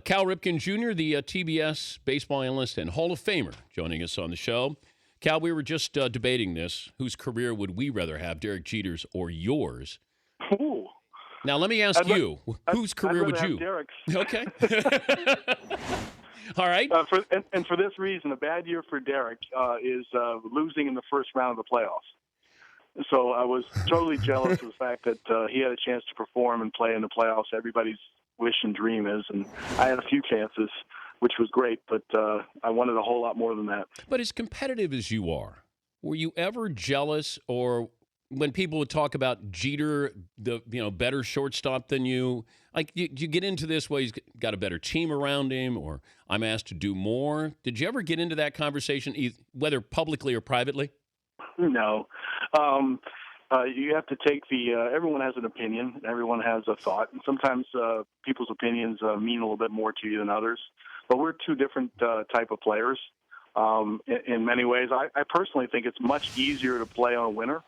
Cal Ripken Jr., the TBS baseball analyst and Hall of Famer, joining us on the show. Cal, we were just debating this. Whose career would we rather have, Derek Jeter's or yours? Ooh. Now, let me ask you, whose career would you? Derek's. Okay. All right. For this reason, a bad year for Derek is losing in the first round of the playoffs. So I was totally jealous of the fact that he had a chance to perform and play in the playoffs. Everybody's wish and dream is, and I had a few chances, which was great, but I wanted a whole lot more than that. But as competitive as you are, were you ever jealous, or when people would talk about Jeter, the better shortstop than you, like you get into this, well, he's got a better team around him, or I'm asked to do more? Did you ever get into that conversation, whether publicly or privately? No. You have to take everyone has an opinion, everyone has a thought, and sometimes people's opinions mean a little bit more to you than others. But we're two different type of players in many ways. I personally think it's much easier to play on a winner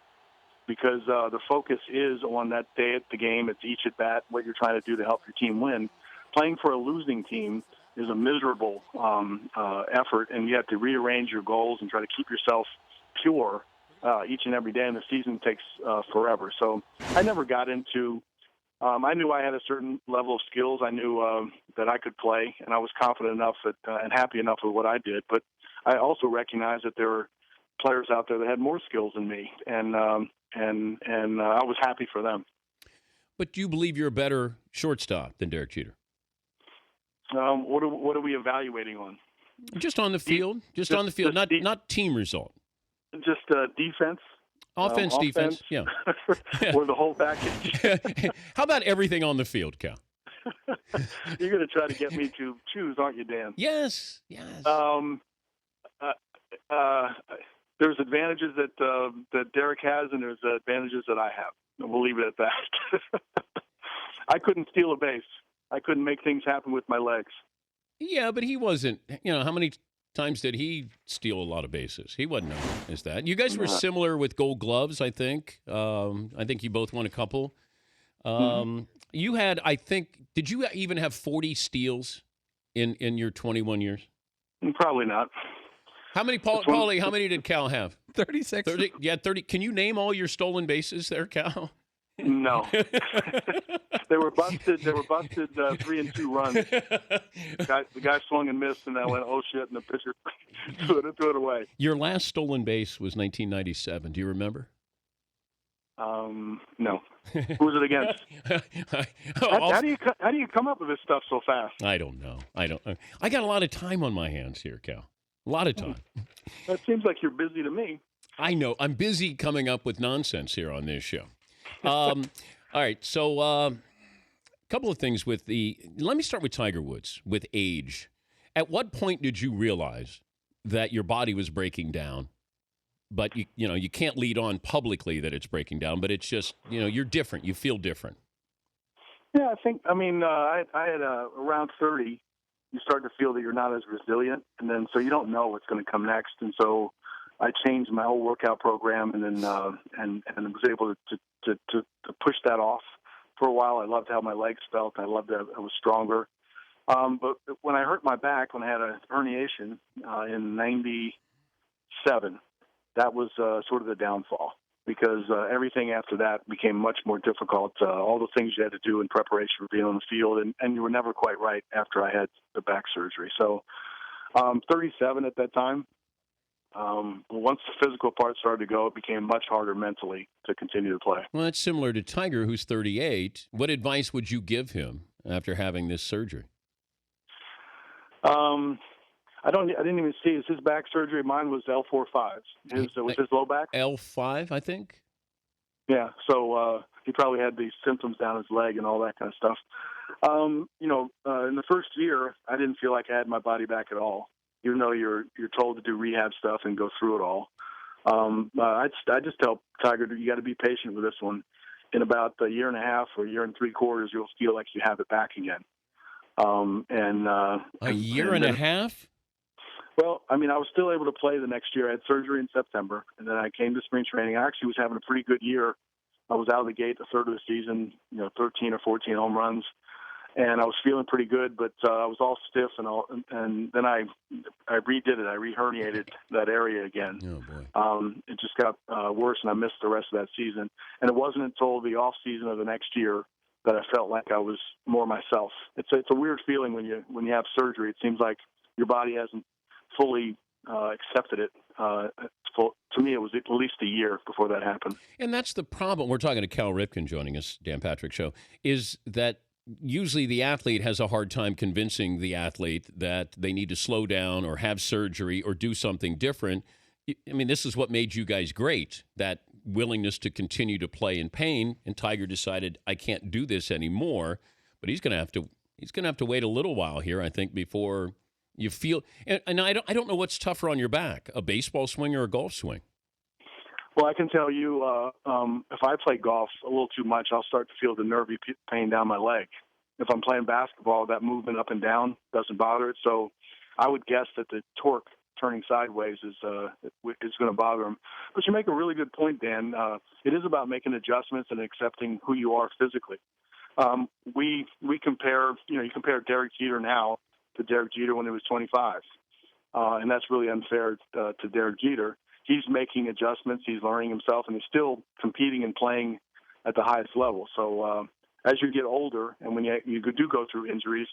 because the focus is on that day at the game. It's each at bat, what you're trying to do to help your team win. Playing for a losing team is a miserable effort, and you have to rearrange your goals and try to keep yourself pure each and every day, and the season takes forever. So I never got into I knew I had a certain level of skills. I knew that I could play, and I was confident enough and happy enough with what I did. But I also recognized that there were players out there that had more skills than me, and I was happy for them. But do you believe you're a better shortstop than Derek Jeter? What are we evaluating on? Just on the field. Just on the field, not team result. Just defense. Offense, defense, yeah. Or the whole package. How about everything on the field, Cal? You're going to try to get me to choose, aren't you, Dan? Yes. There's advantages that Derek has, and there's advantages that I have. And we'll leave it at that. I couldn't steal a base. I couldn't make things happen with my legs. Yeah, but he wasn't. How many times did he steal a lot of bases? He wasn't known as that. You guys were similar with Gold Gloves, I think. I think you both won a couple. You had, I think, did you even have 40 steals in your 21 years? Probably not. How many, Paulie, how many did Cal have? 36. 30. Yeah, 30. Can you name all your stolen bases there, Cal? No. They were busted 3-2 runs. The guy swung and missed, and I went, oh, shit, and the pitcher threw it away. Your last stolen base was 1997. Do you remember? No. Who was it against? How do you come up with this stuff so fast? I don't know. I got a lot of time on my hands here, Cal. A lot of time. That seems like you're busy to me. I know. I'm busy coming up with nonsense here on this show. All right, so a couple of things let me start with Tiger Woods, with age. At what point did you realize that your body was breaking down, but you can't lead on publicly that it's breaking down, but it's just, you're different, you feel different? Yeah, I had around 30, you start to feel that you're not as resilient, and then so you don't know what's going to come next, and so I changed my whole workout program, and then and was able to push that off for a while. I loved how my legs felt. I loved that I was stronger. But when I hurt my back, when I had a herniation in '97, that was sort of the downfall because everything after that became much more difficult. All the things you had to do in preparation for being on the field, and you were never quite right after I had the back surgery. So 37 at that time. Once the physical part started to go, it became much harder mentally to continue to play. Well, that's similar to Tiger, who's 38. What advice would you give him after having this surgery? I didn't even see his back surgery. Mine was L4-5. Was his low back? L5, I think. Yeah. So he probably had these symptoms down his leg and all that kind of stuff. In the first year, I didn't feel like I had my body back at all. Even though you're told to do rehab stuff and go through it all. I just tell Tiger, you got to be patient with this one. In about a year and a half or a year and 3/4, you'll feel like you have it back again. A year and a half? Well, I was still able to play the next year. I had surgery in September, and then I came to spring training. I actually was having a pretty good year. I was out of the gate a third of the season, 13 or 14 home runs. and I was feeling pretty good, but I was all stiff and then I redid it. I re-herniated that area again. Oh boy. It just got worse, and I missed the rest of that season. And it wasn't until the off season of the next year that I felt like I was more myself. It's a weird feeling when you have surgery. It seems like your body hasn't fully accepted it. To me, it was at least a year before that happened. And that's the problem. We're talking to Cal Ripken joining us, Dan Patrick Show, is that usually the athlete has a hard time convincing the athlete that they need to slow down or have surgery or do something different. I mean, this is what made you guys great, that willingness to continue to play in pain. And Tiger decided, I can't do this anymore. But he's going to have to wait a little while here, I think, before you feel. And I don't know what's tougher on your back, a baseball swing or a golf swing. Well, I can tell you, if I play golf a little too much, I'll start to feel the nervy pain down my leg. If I'm playing basketball, that movement up and down doesn't bother it. So I would guess that the torque turning sideways is going to bother him. But you make a really good point, Dan. It is about making adjustments and accepting who you are physically. We compare, you compare Derek Jeter now to Derek Jeter when he was 25. And that's really unfair to Derek Jeter. He's making adjustments, he's learning himself, and he's still competing and playing at the highest level. So as you get older and when you do go through injuries,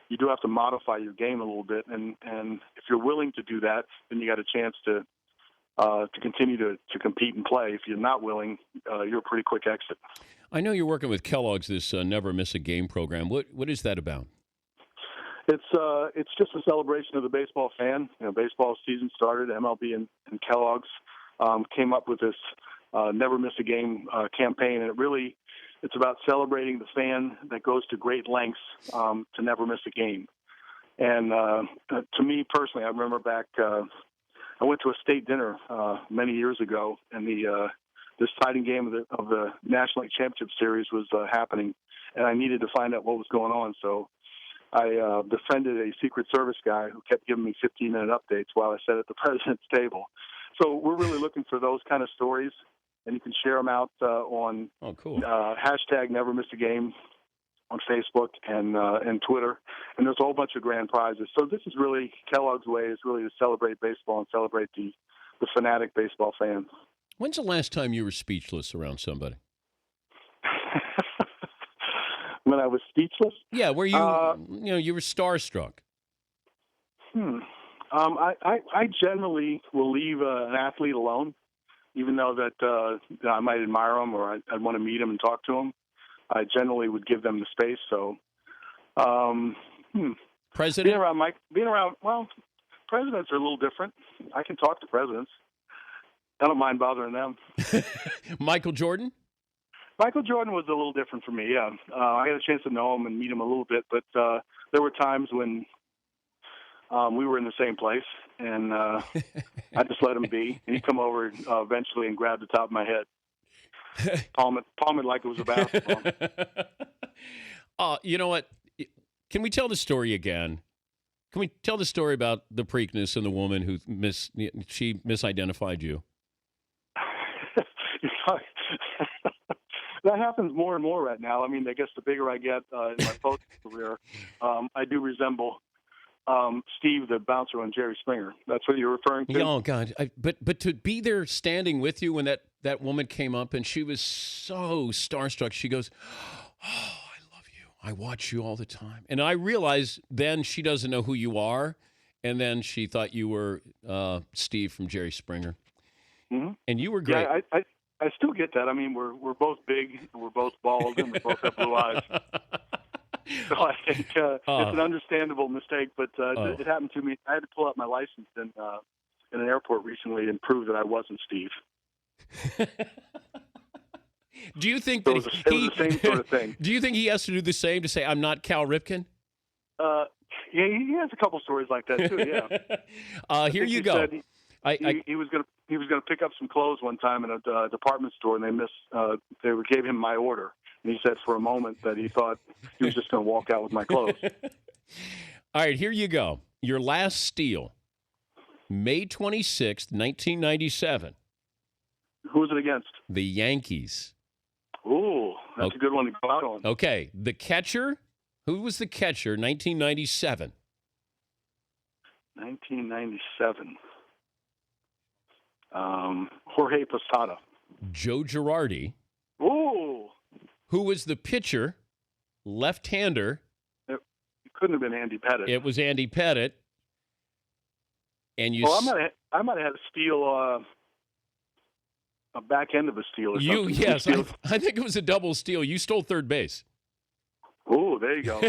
you do have to modify your game a little bit. And if you're willing to do that, then you got a chance to continue to compete and play. If you're not willing, you're a pretty quick exit. I know you're working with Kellogg's, this Never Miss a Game program. What is that about? It's just a celebration of the baseball fan. Baseball season started. MLB and Kellogg's came up with this Never Miss a Game campaign, and it's about celebrating the fan that goes to great lengths to never miss a game. And to me personally, I remember back. I went to a state dinner many years ago, and the deciding game of the National League Championship Series was happening, and I needed to find out what was going on. So I befriended a Secret Service guy who kept giving me 15-minute updates while I sat at the president's table. So we're really looking for those kind of stories, and you can share them out on hashtag Never Miss a Game on Facebook and Twitter. And there's a whole bunch of grand prizes. So this is really Kellogg's way is really to celebrate baseball and celebrate the fanatic baseball fan. When's the last time you were speechless around somebody? When I was speechless? Yeah, where you were starstruck. I generally will leave an athlete alone, even though that I might admire him or I'd want to meet him and talk to him. I generally would give them the space. So, President? Well, presidents are a little different. I can talk to presidents. I don't mind bothering them. Michael Jordan? Michael Jordan was a little different for me, yeah. I had a chance to know him and meet him a little bit, but there were times when we were in the same place, and I just let him be. And he'd come over eventually and grab the top of my head, palm it like it was a basketball. You know what? Can we tell the story again? Can we tell the story about the Preakness and the woman who she misidentified you? That happens more and more right now. I mean, I guess the bigger I get in my post career, I do resemble Steve, the bouncer on Jerry Springer. That's what you're referring to? Oh, God. But to be there standing with you when that woman came up and she was so starstruck, she goes, "Oh, I love you. I watch you all the time." And I realized then she doesn't know who you are. And then she thought you were Steve from Jerry Springer. Mm-hmm. And you were great. Yeah, I still get that. I mean, we're both big, we're both bald, and we both have blue eyes. So I think it's an understandable mistake, but it happened to me. I had to pull out my license in an airport recently and prove that I wasn't Steve. Do you think it was the same sort of thing? Do you think he has to do the same to say, "I'm not Cal Ripken"? Yeah, he has a couple stories like that too. Yeah. Here you go. He was gonna pick up some clothes one time in a department store, and they gave him my order, and he said for a moment that he thought he was just going to walk out with my clothes. All right, here you go. Your last steal, May 26th, 1997. Who was it against? The Yankees. Ooh, that's a good one to go out on. Okay, the catcher Who was the catcher 1997? 1997. Jorge Posada. Joe Girardi. Ooh. Who was the pitcher, left-hander? It couldn't have been Andy Pettitte. It was Andy Pettitte. And you. Well, I might have had to steal a back end of a steal or something. Yes, I think it was a double steal. You stole third base. Oh, there you go.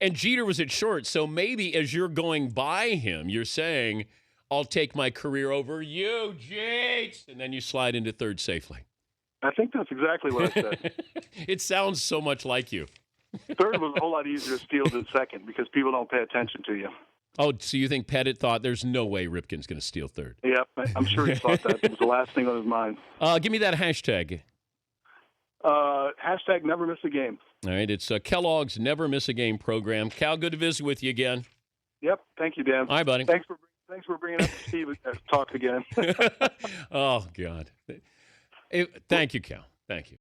And Jeter was at short, so maybe as you're going by him, you're saying, I'll take my career over you, Jeets, and then you slide into third safely. I think that's exactly what I said. It sounds so much like you. Third was a whole lot easier to steal than second because people don't pay attention to you. Oh, so you think Pettitte thought there's no way Ripken's going to steal third? Yep, I'm sure he thought that. It was the last thing on his mind. Give me that hashtag. Hashtag never miss a game. All right, it's Kellogg's Never Miss a Game program. Cal, good to visit with you again. Yep, thank you, Dan. All right, buddy. Thanks for bringing up Steve talk again. Oh, God. Thank you, Cal. Thank you.